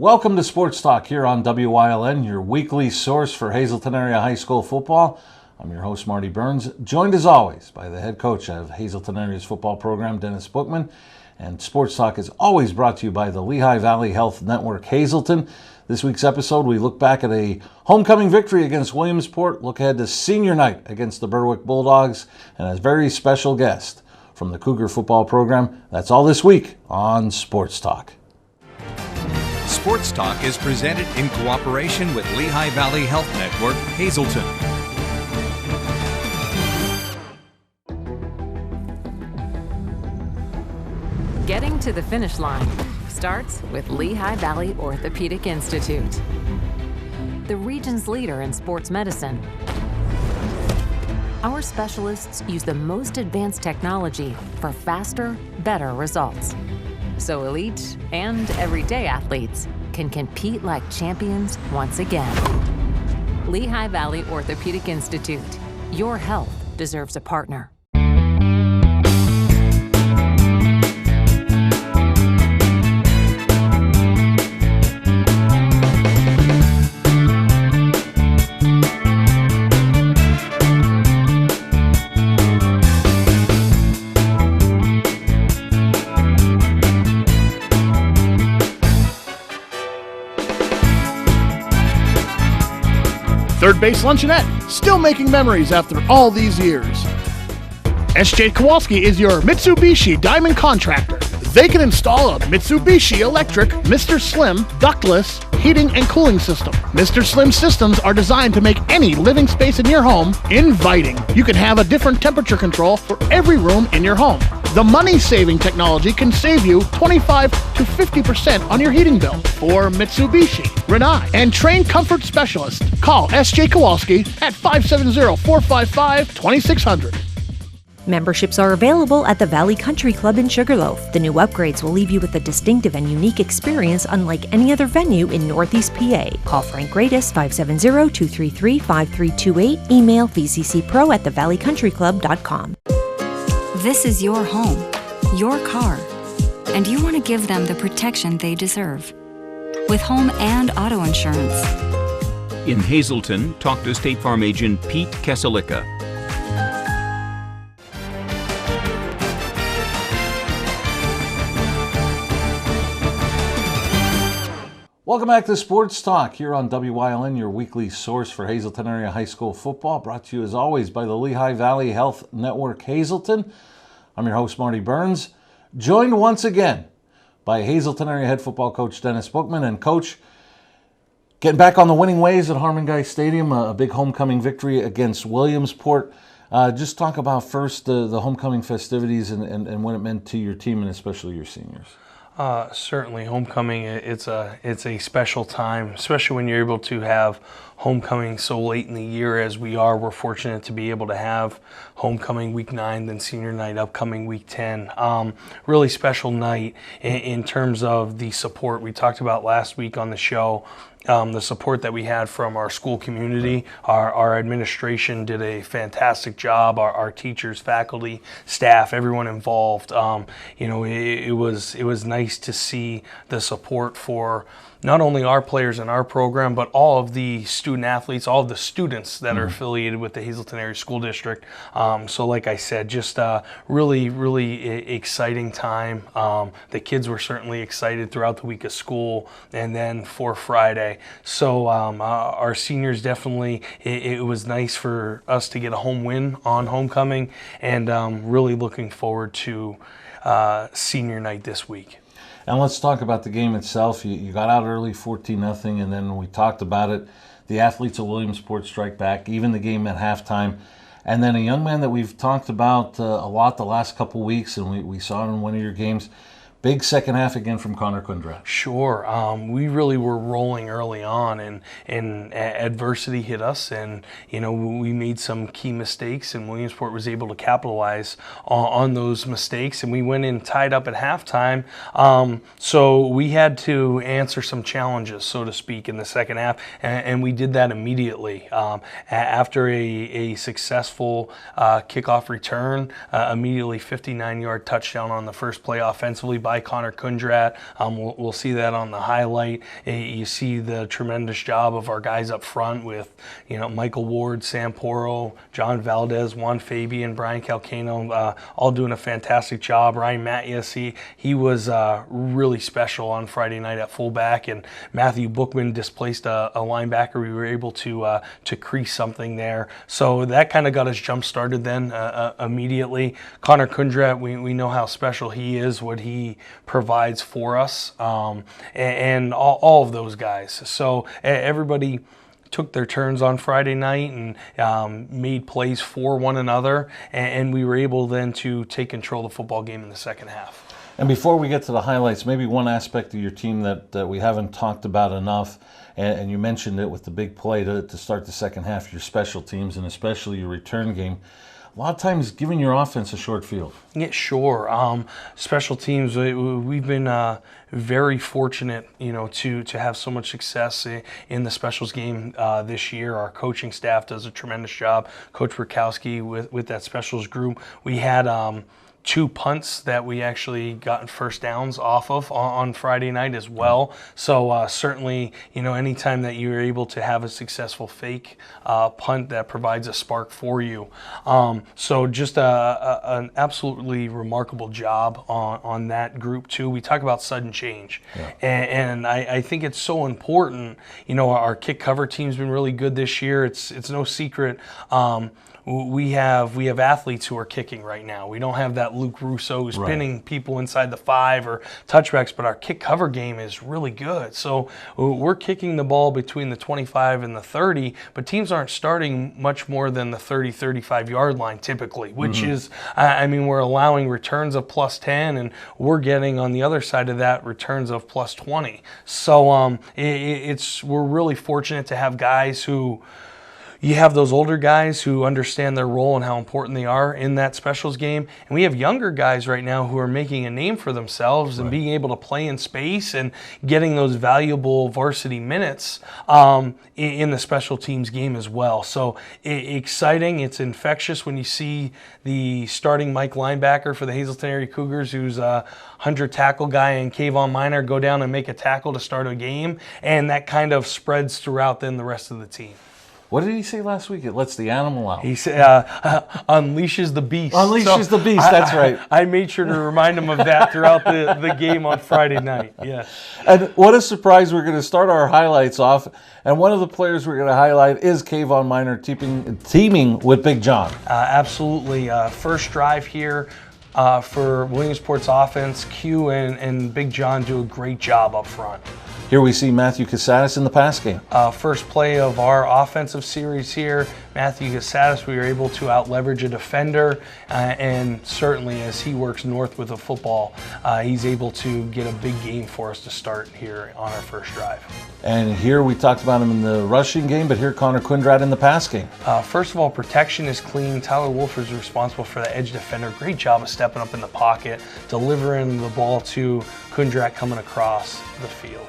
Welcome to Sports Talk here on WYLN, your weekly source for Hazleton Area High School football. I'm your host, Marty Burns, joined as always by the head coach of Hazleton Area's football program, Dennis Bookman. And Sports Talk is always brought to you by the Lehigh Valley Health Network Hazleton. This week's episode, we look back at a homecoming victory against Williamsport, look ahead to senior night against the Berwick Bulldogs, and a very special guest from the Cougar football program. That's all this week on Sports Talk. Sports Talk is presented in cooperation with Lehigh Valley Health Network, Hazleton. Getting to the finish line starts with Lehigh Valley Orthopedic Institute, the region's leader in sports medicine. Our specialists use the most advanced technology for faster, better results, so elite and everyday athletes can compete like champions once again. Lehigh Valley Orthopedic Institute. Your health deserves a partner. Third Base Luncheonette, still making memories after all these years. S.J. Kowalski is your Mitsubishi Diamond Contractor. They can install a Mitsubishi electric Mr. Slim ductless heating and cooling system. Mr. Slim systems are designed to make any living space in your home inviting. You can have a different temperature control for every room in your home. The money-saving technology can save you 25 to 50% on your heating bill. For Mitsubishi, Rinnai, and trained comfort specialists, call S.J. Kowalski at 570-455-2600. Memberships are available at the Valley Country Club in Sugarloaf. The new upgrades will leave you with a distinctive and unique experience unlike any other venue in Northeast PA. Call Frank Gradis 570-233-5328. Email vccpro@thevalleycountryclub.com. This is your home, your car, and you want to give them the protection they deserve. With home and auto insurance. In Hazleton, talk to State Farm agent Pete Keselika. Welcome back to Sports Talk here on WYLN, your weekly source for Hazleton Area High School football, brought to you as always by the Lehigh Valley Health Network Hazleton. I'm your host, Marty Burns, joined once again by Hazleton Area head football coach Dennis Bookman. And Coach, getting back on the winning ways at Harmon Guy Stadium, a big homecoming victory against Williamsport. Just talk about first the homecoming festivities and what it meant to your team and especially your seniors. Certainly, homecoming, it's a special time, especially when you're able to have homecoming so late in the year as we are. We're fortunate to be able to have homecoming week 9, then senior night upcoming week 10. Really special night in terms of the support we talked about last week on the show. The support that we had from our school community, our administration did a fantastic job. Our teachers, faculty, staff, everyone involved. It was nice to see the support for not only our players in our program, but all of the student athletes, all of the students that are affiliated with the Hazleton Area School District. So like I said, just a really, really exciting time. The kids were certainly excited throughout the week of school and then for Friday. So our seniors definitely, it was nice for us to get a home win on homecoming, and really looking forward to senior night this week. And let's talk about the game itself. You got out early, 14-0, and then we talked about it. The athletes of Williamsport strike back, even the game at halftime. And then a young man that we've talked about a lot the last couple weeks, and we saw it in one of your games. Big second half again from Connor Kundra. Sure. We really were rolling early on, and adversity hit us, and we made some key mistakes, and Williamsport was able to capitalize on those mistakes, and we went in tied up at halftime. So we had to answer some challenges, so to speak, in the second half, and we did that immediately. After a successful kickoff return, immediately 59-yard touchdown on the first play offensively by by Connor Kundrat. We'll see that on the highlight. You see the tremendous job of our guys up front with, Michael Ward, Sam Poro, John Valdez, Juan Fabian, Brian Calcano, all doing a fantastic job. Ryan Mattias, he was really special on Friday night at fullback, and Matthew Bookman displaced a linebacker. We were able to crease something there. So that kind of got us jump started then immediately. Connor Kundrat, we know how special he is, what he provides for us, and all of those guys. So everybody took their turns on Friday night and made plays for one another, and we were able then to take control of the football game in the second half. And before we get to the highlights, maybe one aspect of your team that we haven't talked about enough, and you mentioned it with the big play to start the second half, your special teams and especially your return game. A lot of times giving your offense a short field. Yeah, sure. Special teams, we've been very fortunate, to have so much success in the specials game this year. Our coaching staff does a tremendous job. Coach Burkowski with that specials group. We had 2 punts that we actually got first downs off of on Friday night as well. So certainly, anytime that you're able to have a successful fake punt, that provides a spark for you. So just an absolutely remarkable job on that group too. We talk about sudden change, and I think it's so important. Our kick cover team's been really good this year. It's no secret. We have athletes who are kicking right now. We don't have that Luke Russo who's pinning people inside the 5 or touchbacks, but our kick cover game is really good. So we're kicking the ball between the 25 and the 30, but teams aren't starting much more than the 30, 35-yard line typically, which is, we're allowing returns of +10, and we're getting on the other side of that returns of +20. So we're really fortunate to have guys who, you have those older guys who understand their role and how important they are in that specials game. And we have younger guys right now who are making a name for themselves and being able to play in space and getting those valuable varsity minutes in the special teams game as well. So exciting. It's infectious when you see the starting Mike linebacker for the Hazleton area Cougars, who's a 100 tackle guy, and Kayvon Miner go down and make a tackle to start a game. And that kind of spreads throughout then the rest of the team. What did he say last week? It lets the animal out. He said, unleashes the beast. Unleashes the beast, that's right. I made sure to remind him of that throughout the game on Friday night. Yeah. And what a surprise. We're going to start our highlights off. And one of the players we're going to highlight is Kayvon Miner teaming with Big John. Absolutely. First drive here. For Williamsport's offense, Q and Big John do a great job up front. Here we see Matthew Casadas in the pass game. First play of our offensive series here. Matthew Casadas, we were able to out-leverage a defender, and certainly as he works north with the football, he's able to get a big game for us to start here on our first drive. And here we talked about him in the rushing game, but here Connor Kundrat in the pass game. First of all, protection is clean. Tyler Wolf is responsible for the edge defender. Great job of stepping up in the pocket, delivering the ball to Kundrat coming across the field.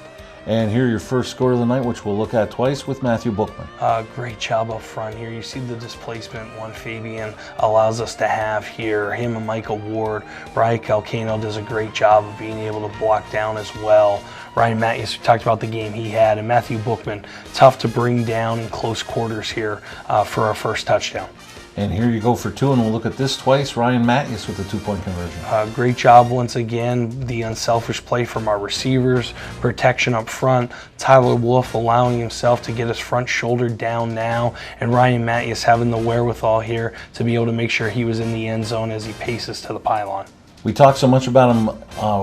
And here your first score of the night, which we'll look at twice with Matthew Bookman. Great job up front here. You see the displacement Juan Fabian allows us to have here. Him and Michael Ward. Brian Calcano does a great job of being able to block down as well. Ryan Mattias, we talked about the game he had, and Matthew Bookman, tough to bring down in close quarters here for our first touchdown. And here you go for 2, and we'll look at this twice. Ryan Mattias with the 2-point conversion. Great job once again. The unselfish play from our receivers, protection up front. Tyler Wolf allowing himself to get his front shoulder down now, and Ryan Mattias having the wherewithal here to be able to make sure he was in the end zone as he paces to the pylon. We talk so much about him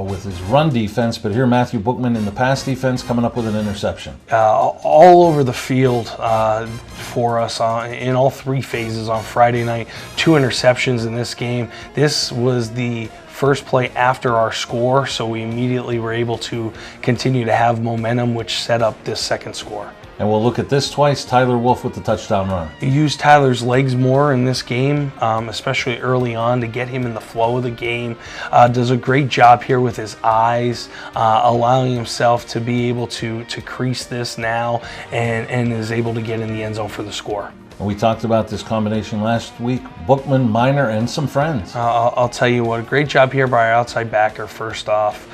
with his run defense, but here Matthew Bookman in the pass defense coming up with an interception. All over the field for us in all 3 phases on Friday night. 2 interceptions in this game. This was the first play after our score, so we immediately were able to continue to have momentum, which set up this second score. And we'll look at this twice. Tyler Wolf with the touchdown run. You use Tyler's legs more in this game, especially early on, to get him in the flow of the game. Does a great job here with his eyes, allowing himself to be able to crease this now, and is able to get in the end zone for the score. And we talked about this combination last week, Bookman, Minor, and some friends. I'll tell you what, a great job here by our outside backer first off,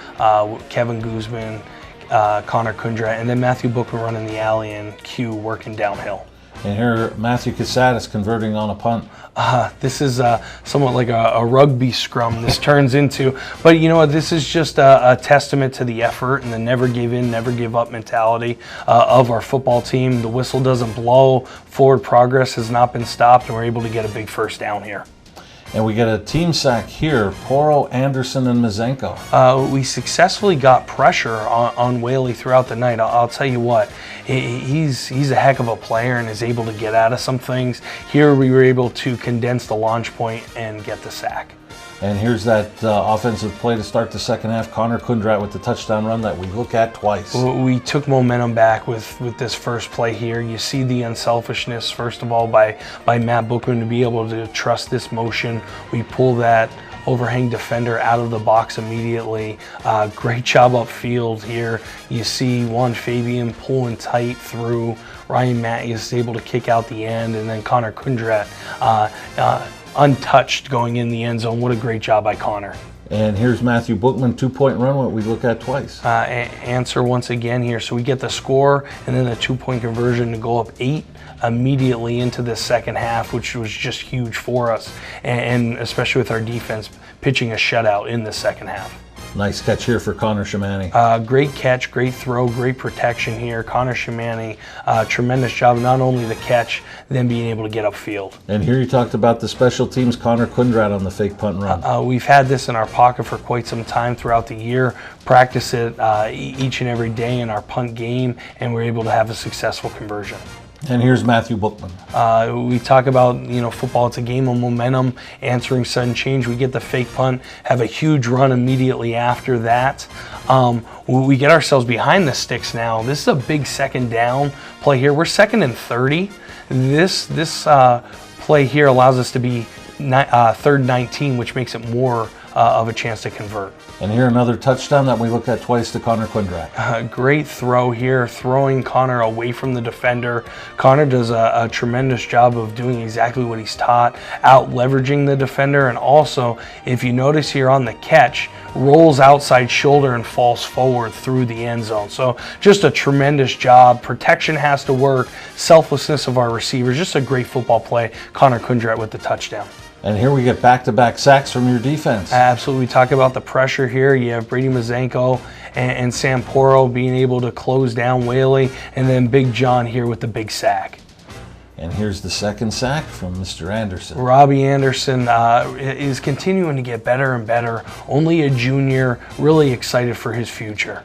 Kevin Guzman, Connor Kundrat, and then Matthew Bookman running the alley and Q working downhill. And here, Matthew Casadas converting on a punt. This is somewhat like a rugby scrum this turns into. But you know what? This is just a testament to the effort and the never give in, never give up mentality of our football team. The whistle doesn't blow. Forward progress has not been stopped, and we're able to get a big first down here. And we get a team sack here, Poro, Anderson, and Mazenko. We successfully got pressure on Whaley throughout the night. I'll tell you what, he's a heck of a player and is able to get out of some things. Here we were able to condense the launch point and get the sack. And here's that offensive play to start the second half. Connor Kundrat with the touchdown run that we look at twice. We took momentum back with this first play here. You see the unselfishness, first of all, by Matt Bookman to be able to trust this motion. We pull that overhang defender out of the box immediately. Great job upfield here. You see Juan Fabian pulling tight through. Ryan Matthews able to kick out the end, and then Connor Kundrat untouched going in the end zone. What a great job by Connor. And here's Matthew Bookman, 2-point run, what we look at twice. Answer once again here. So we get the score and then the 2-point conversion to go up 8 immediately into the second half, which was just huge for us. And especially with our defense pitching a shutout in the second half. Nice catch here for Connor Shimani. Great catch, great throw, great protection here. Connor Shimani, tremendous job, not only the catch, then being able to get upfield. And here you talked about the special teams, Connor Kundrat on the fake punt run. We've had this in our pocket for quite some time throughout the year, practice it each and every day in our punt game, and we're able to have a successful conversion. And here's Matthew Bookman. We talk about, football, it's a game of momentum, answering sudden change. We get the fake punt, have a huge run immediately after that. We get ourselves behind the sticks now. This is a big second down play here. We're 2nd and 30. This play here allows us to be 3rd and 19, which makes it more of a chance to convert. And here another touchdown that we look at twice to Connor Kundrat. Great throw here, throwing Connor away from the defender. Connor does a tremendous job of doing exactly what he's taught, out leveraging the defender, and also, if you notice here on the catch, rolls outside shoulder and falls forward through the end zone. So just a tremendous job. Protection has to work, selflessness of our receivers, just a great football play. Connor Kundrat with the touchdown. And here we get back-to-back sacks from your defense. Absolutely. We talk about the pressure here. You have Brady Mazenko and Sam Poro being able to close down Whaley, and then Big John here with the big sack. And here's the second sack from Mr. Anderson. Robbie Anderson is continuing to get better and better. Only a junior, really excited for his future.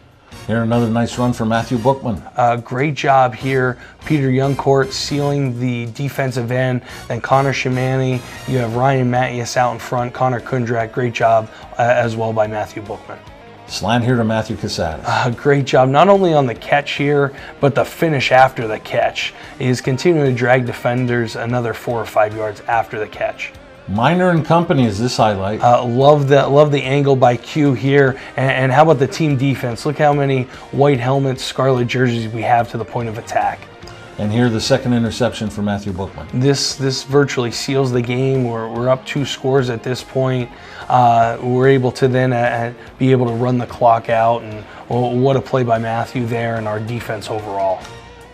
Here another nice run for Matthew Bookman. Great job here. Peter Youngcourt sealing the defensive end. Then Connor Shimani. You have Ryan Matthews out in front. Connor Kundrat. Great job as well by Matthew Bookman. Slant here to Matthew Casadas. Great job, not only on the catch here, but the finish after the catch is continuing to drag defenders another 4 or 5 yards after the catch. Minor and company is this highlight. Love the angle by Q here. And how about the team defense? Look how many white helmets, scarlet jerseys we have to the point of attack. And here the second interception for Matthew Bookman. This virtually seals the game. We're up 2 scores at this point. We're able to then be able to run the clock out, and what a play by Matthew there and our defense overall.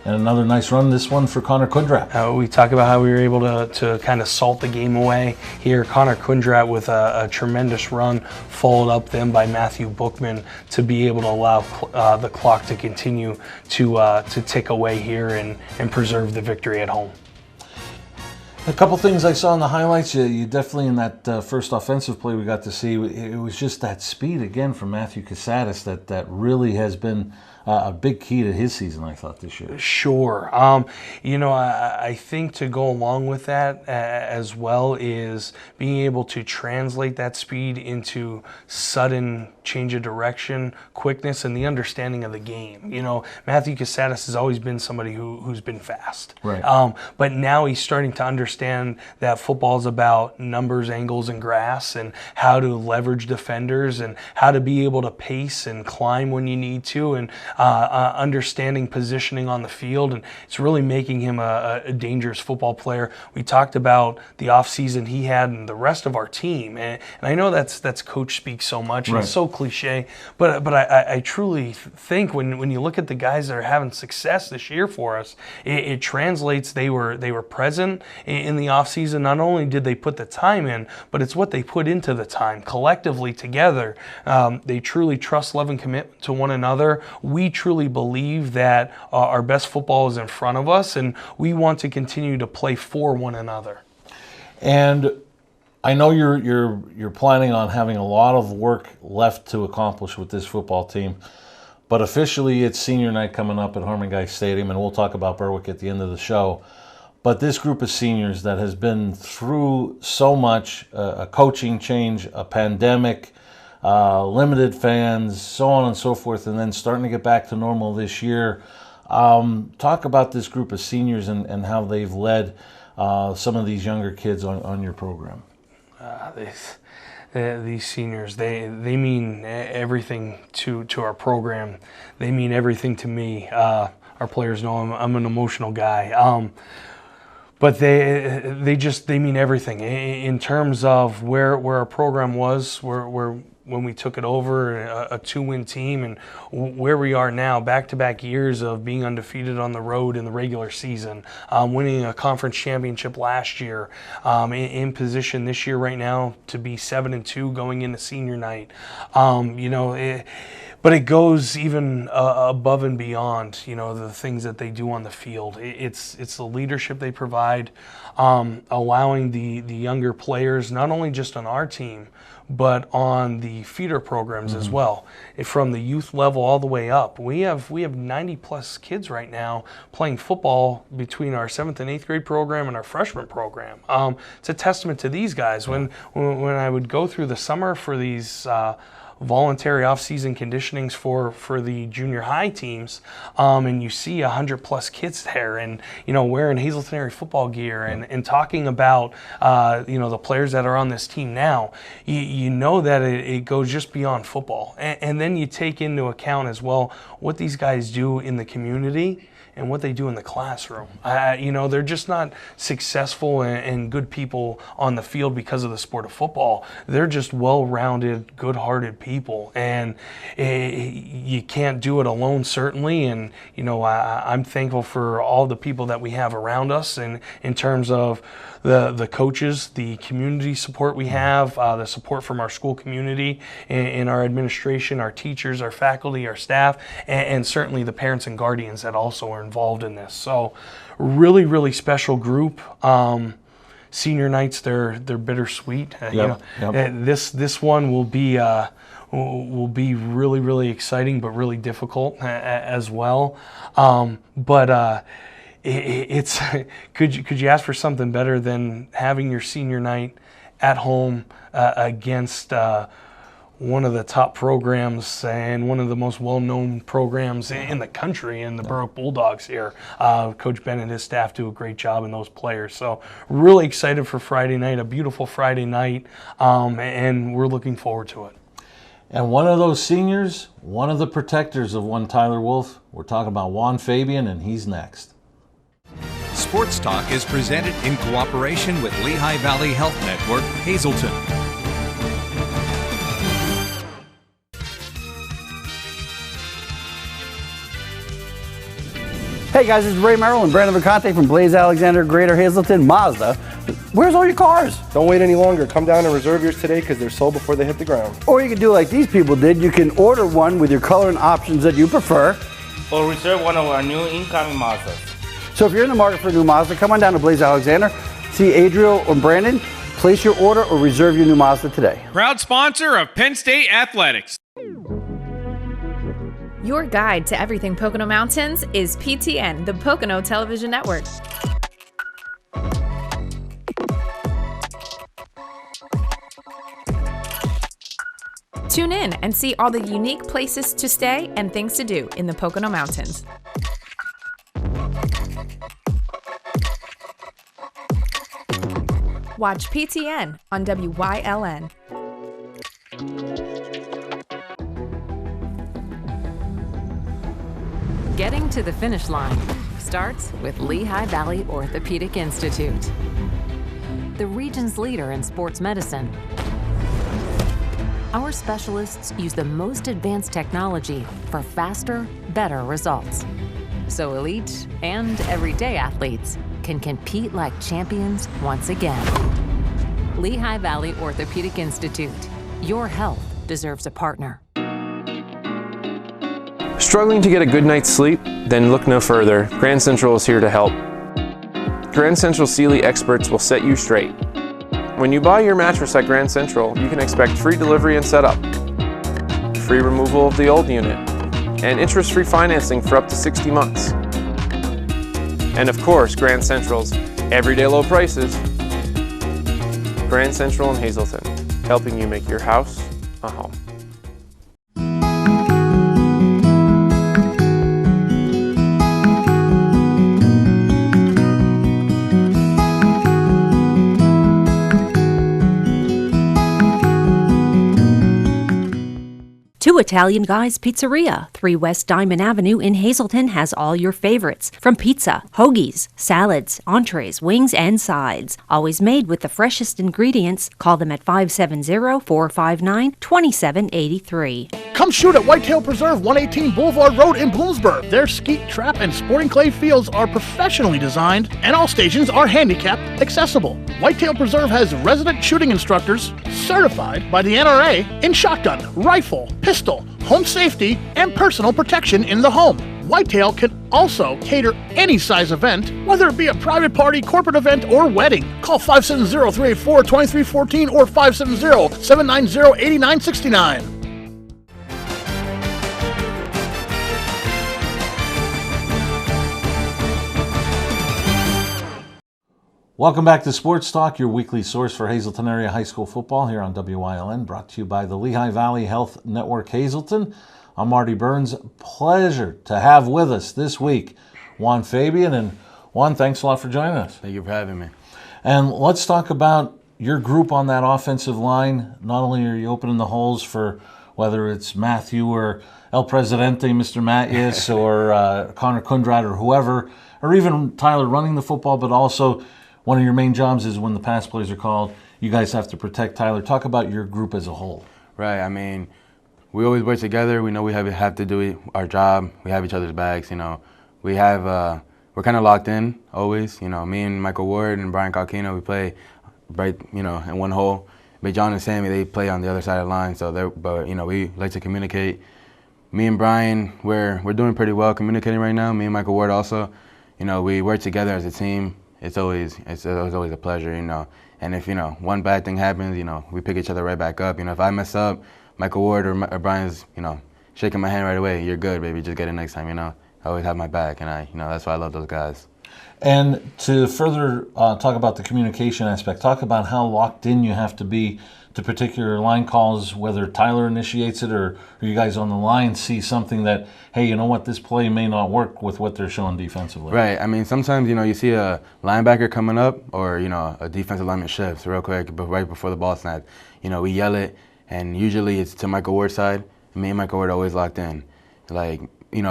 And another nice run, this one for Connor Kundrat. We talk about how we were able to kind of salt the game away. Here, Connor Kundrat with a tremendous run, followed up then by Matthew Bookman to be able to allow the clock to continue to tick away here and preserve the victory at home. A couple things I saw in the highlights, you definitely in that first offensive play we got to see, it was just that speed again from Matthew Casadas that really has been a big key to his season, I thought, this year. Sure. I think to go along with that as well is being able to translate that speed into sudden change of direction, quickness, and the understanding of the game. Matthew Casadas has always been somebody who's been fast. Right. But now he's starting to understand that football is about numbers, angles, and grass, and how to leverage defenders and how to be able to pace and climb when you need to. And understanding positioning on the field, and it's really making him a dangerous football player. We talked about the offseason he had and the rest of our team, and I know that's coach speak so much, and it's so cliche, but I truly think when you look at the guys that are having success this year for us, it translates. They were present in the offseason. Not only did they put the time in, but it's what they put into the time collectively together. They truly trust, love, and commitment to one another. We truly believe that our best football is in front of us, and we want to continue to play for one another. And I know you're planning on having a lot of work left to accomplish with this football team, but officially it's senior night coming up at Harmon Guy Stadium, and we'll talk about Berwick at the end of the show. But this group of seniors that has been through so much, a coaching change, a pandemic, limited fans, so on and so forth, and then starting to get back to normal this year. Talk about this group of seniors and how they've led some of these younger kids on your program. These seniors, they mean everything to our program. They mean everything to me. Our players know I'm an emotional guy. But they mean everything in terms of where our program was, where when we took it over, a 2-win team, and where we are now, back-to-back years of being undefeated on the road in the regular season, winning a conference championship last year, in position this year right now to be 7-2 going into senior night. But it goes even above and beyond, the things that they do on the field. It's the leadership they provide, allowing the younger players, not only just on our team, but on the feeder programs as well. From the youth level all the way up. We have 90 plus kids right now playing football between our 7th and 8th grade program and our freshman program. It's a testament to these guys. When I would go through the summer for these voluntary off-season conditionings for the junior high teams, and you see 100 plus kids there, and wearing Hazelton area football gear, and talking about the players that are on this team now, you know that it goes just beyond football, and then you take into account as well what these guys do in the community and what they do in the classroom. They're just not successful and good people on the field because of the sport of football. They're just well-rounded, good-hearted people, and you can't do it alone, certainly. And I'm thankful for all the people that we have around us, and in terms of the coaches, the community support we have, the support from our school community and our administration, our teachers, our faculty, our staff, and certainly the parents and guardians that also are involved in this. So really, really special group. Senior nights, they're bittersweet. This one will be really, really exciting, but really difficult as well. It's could you ask for something better than having your senior night at home against one of the top programs and one of the most well-known programs in the country, in the Berwick Bulldogs here. Coach Ben and his staff do a great job in those players. So really excited for Friday night, a beautiful Friday night, and we're looking forward to it. And one of those seniors, one of the protectors of one Tyler Wolf, we're talking about Juan Fabian, and he's next. Sports Talk is presented in cooperation with Lehigh Valley Health Network, Hazleton. Hey guys, this is Ray Merrill and Brandon Vicante from Blaze Alexander Greater Hazleton Mazda. Where's all your cars? Don't wait any longer. Come down and reserve yours today because they're sold before they hit the ground. Or you can do like these people did. You can order one with your color and options that you prefer. Or reserve one of our new incoming Mazdas. So if you're in the market for a new Mazda, come on down to Blaze Alexander, see Adriel or Brandon, place your order or reserve your new Mazda today. Proud sponsor of Penn State Athletics. Your guide to everything Pocono Mountains is PTN, the Pocono Television Network. Tune in and see all the unique places to stay and things to do in the Pocono Mountains. Watch PTN on WYLN. Getting to the finish line starts with Lehigh Valley Orthopedic Institute, the region's leader in sports medicine. Our specialists use the most advanced technology for faster, better results, so elite and everyday athletes can compete like champions once again. Lehigh Valley Orthopedic Institute. Your health deserves a partner. Struggling to get a good night's sleep? Then look no further. Grand Central is here to help. Grand Central Sealy experts will set you straight. When you buy your mattress at Grand Central, you can expect free delivery and setup, free removal of the old unit, and interest-free financing for up to 60 months. And of course, Grand Central's everyday low prices. Grand Central in Hazleton, helping you make your house a home. Two Italian Guys Pizzeria, 3 West Diamond Avenue in Hazleton has all your favorites, from pizza, hoagies, salads, entrees, wings, and sides. Always made with the freshest ingredients. Call them at 570-459-2783. Come shoot at Whitetail Preserve, 118 Boulevard Road in Bloomsburg. Their skeet, trap, and sporting clay fields are professionally designed, and all stations are handicap accessible. Whitetail Preserve has resident shooting instructors certified by the NRA in shotgun, rifle, pistol, home safety, and personal protection in the home. Whitetail can also cater any size event, whether it be a private party, corporate event, or wedding. Call 570-384-2314 or 570-790-8969. Welcome back to Sports Talk, your weekly source for Hazleton area high school football here on WYLN, brought to you by the Lehigh Valley Health Network Hazleton. I'm Marty Burns. Pleasure to have with us this week Juan Fabian. And Juan, thanks a lot for joining us. Thank you for having me. And let's talk about your group on that offensive line. Not only are you opening the holes for whether it's Matthew or El Presidente, Mr. Matthews, or Connor Kundrad or whoever, or even Tyler running the football, but also one of your main jobs is when the pass plays are called, you guys have to protect Tyler. Talk about your group as a whole. Right. I mean, we always work together. We know we have to do our job. We have each other's backs. You know, we're kind of locked in always. You know, me and Michael Ward and Brian Calquino, we play right, in one hole. But John and Sammy, they play on the other side of the line. But we like to communicate. Me and Brian, we're doing pretty well communicating right now. Me and Michael Ward also. We work together as a team. It's always a pleasure, And if one bad thing happens, we pick each other right back up. If I mess up, Michael Ward or Brian's, shaking my hand right away. You're good, baby. Just get it next time. I always have my back, and that's why I love those guys. And to further talk about the communication aspect, talk about how locked in you have to be to particular line calls, whether Tyler initiates it or you guys on the line see something that, hey, you know what, this play may not work with what they're showing defensively. Right. I mean, sometimes, you see a linebacker coming up or, a defensive lineman shifts real quick right before the ball snaps. We yell it, and usually it's to Michael Ward's side. Me and Michael Ward are always locked in. I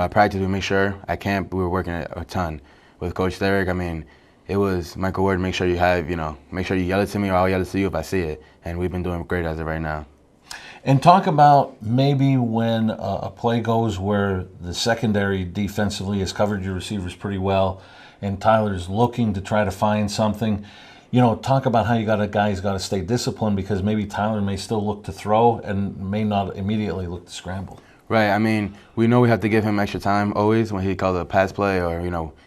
practice, we make sure. At camp, we were working a ton. With Coach Derek, I mean, it was Michael Ward, make sure you yell it to me or I'll yell it to you if I see it. And we've been doing great as of right now. And talk about maybe when a play goes where the secondary defensively has covered your receivers pretty well and Tyler's looking to try to find something. Talk about how guys got to stay disciplined because maybe Tyler may still look to throw and may not immediately look to scramble. Right. I mean, we know we have to give him extra time always when he calls a pass play or,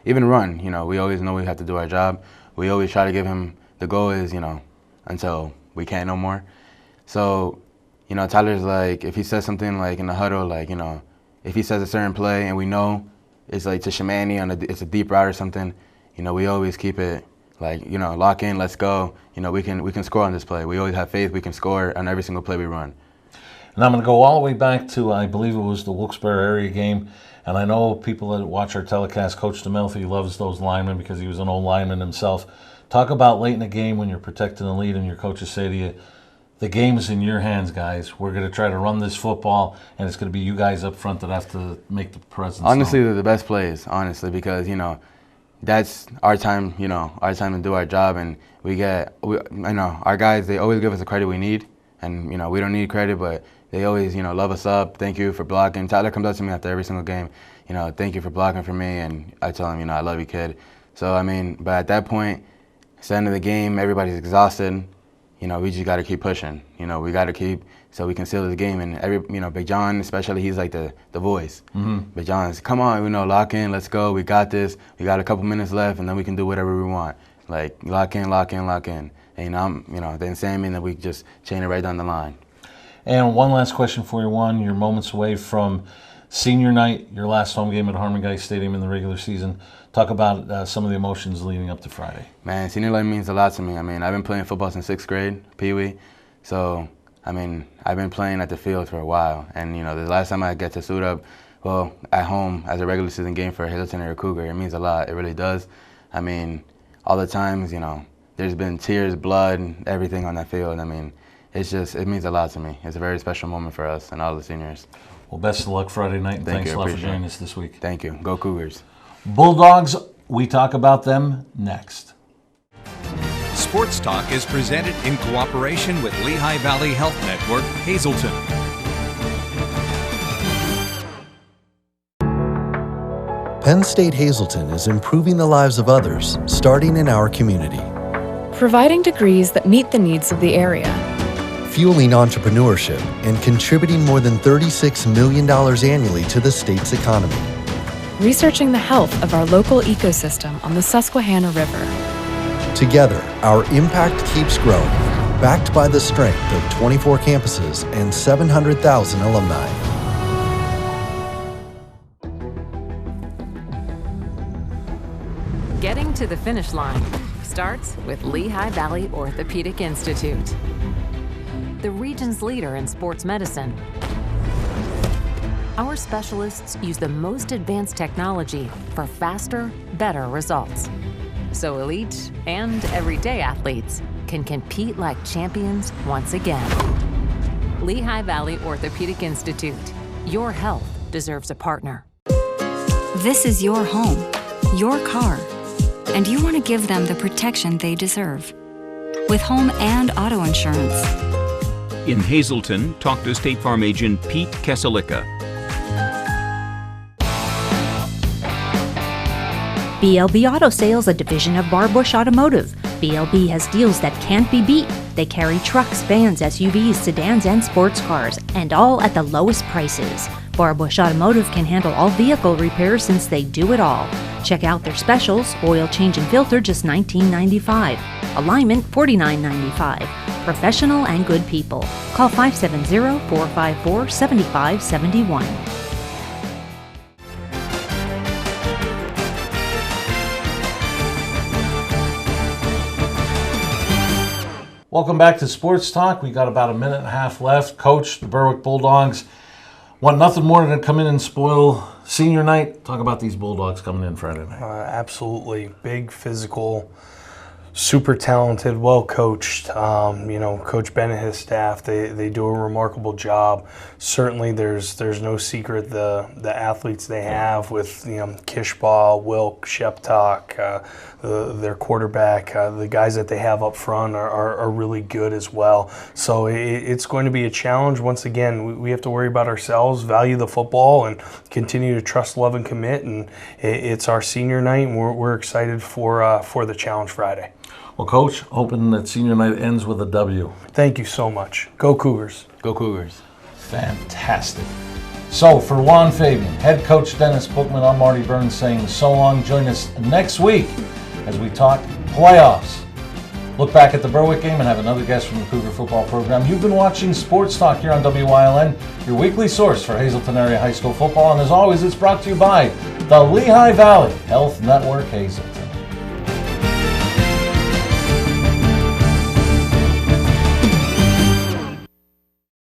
even run. We always know we have to do our job. We always try to give him, the goal is, until we can't no more. So, Tyler's like, if he says something like in the huddle, like, if he says a certain play and we know it's like to Shamani it's a deep route or something, we always keep it like, lock in, let's go. We can score on this play. We always have faith we can score on every single play we run. And I'm going to go all the way back to, I believe it was the Wilkes-Barre area game. And I know people that watch our telecast, Coach DeMelfi loves those linemen because he was an old lineman himself. Talk about late in the game when you're protecting the lead and your coaches say to you, the game is in your hands, guys. We're going to try to run this football, and it's going to be you guys up front that have to make the presence Honestly, known. they're the best plays, honestly, because, that's our time, our time to do our job. And our guys, they always give us the credit we need. And, we don't need credit, but they always, love us up. Thank you for blocking. Tyler comes up to me after every single game, thank you for blocking for me. And I tell him, I love you, kid. So, but at that point, it's the end of the game, everybody's exhausted. We just got to keep pushing. We got to keep so we can seal the game. And Big John, especially, he's like the voice. Mm-hmm. Big John's, come on, lock in, let's go. We got this. We got a couple minutes left, and then we can do whatever we want. Like lock in, lock in, lock in. And then Sammy, and then we just chain it right down the line. And one last question for you, Juan. You're moments away from senior night, your last home game at Harmon Guy Stadium in the regular season. Talk about some of the emotions leading up to Friday. Man, senior night means a lot to me. I've been playing football since 6th grade, Pee Wee. So, I've been playing at the field for a while. And, the last time I get to suit up, at home as a regular season game for Hazleton Area Cougar, it means a lot. It really does. All the times, there's been tears, blood, and everything on that field. It means a lot to me. It's a very special moment for us and all the seniors. Well, best of luck Friday night, and thanks you, a lot for appreciate joining it. us this week. Thank you. Go Cougars. Bulldogs, we talk about them next. Sports Talk is presented in cooperation with Lehigh Valley Health Network, Hazleton. Penn State Hazleton is improving the lives of others, starting in our community. Providing degrees that meet the needs of the area. Fueling entrepreneurship and contributing more than $36 million annually to the state's economy. Researching the health of our local ecosystem on the Susquehanna River. Together, our impact keeps growing, backed by the strength of 24 campuses and 700,000 alumni. Getting to the finish line starts with Lehigh Valley Orthopedic Institute, the region's leader in sports medicine. Our specialists use the most advanced technology for faster, better results, so elite and everyday athletes can compete like champions once again. Lehigh Valley Orthopedic Institute. Your health deserves a partner. This is your home, your car, and you want to give them the protection they deserve. With home and auto insurance. In Hazleton, talk to State Farm agent Pete Keselika. BLB Auto Sales, a division of Barbush Automotive. BLB has deals that can't be beat. They carry trucks, vans, SUVs, sedans, and sports cars, and all at the lowest prices. Barbush Automotive can handle all vehicle repairs since they do it all. Check out their specials: oil change and filter, just $19.95. Alignment, $49.95. Professional and good people. Call 570-454-7571. Welcome back to Sports Talk. We got about a minute and a half left. Coach, the Berwick Bulldogs want nothing more than to come in and spoil senior night. Talk about these Bulldogs coming in Friday night. Absolutely. Big, physical, super talented, well coached. Coach Ben and his staff, they do a remarkable job. Certainly there's no secret the athletes they have with Kishbaugh, Wilk, Sheptok, their quarterback, the guys that they have up front are really good as well. So it's going to be a challenge. Once again, we have to worry about ourselves, value the football, and continue to trust, love, and commit. And it's our senior night, and we're excited for the challenge Friday. Well, Coach, hoping that senior night ends with a W. Thank you so much. Go Cougars. Go Cougars. Fantastic. So for Juan, Fabian, head coach Dennis Bookman, I'm Marty Burns saying so long. Join us next week as we talk playoffs. Look back at the Berwick game and have another guest from the Cougar football program. You've been watching Sports Talk here on WYLN, your weekly source for Hazleton area high school football. And as always, it's brought to you by the Lehigh Valley Health Network Hazleton.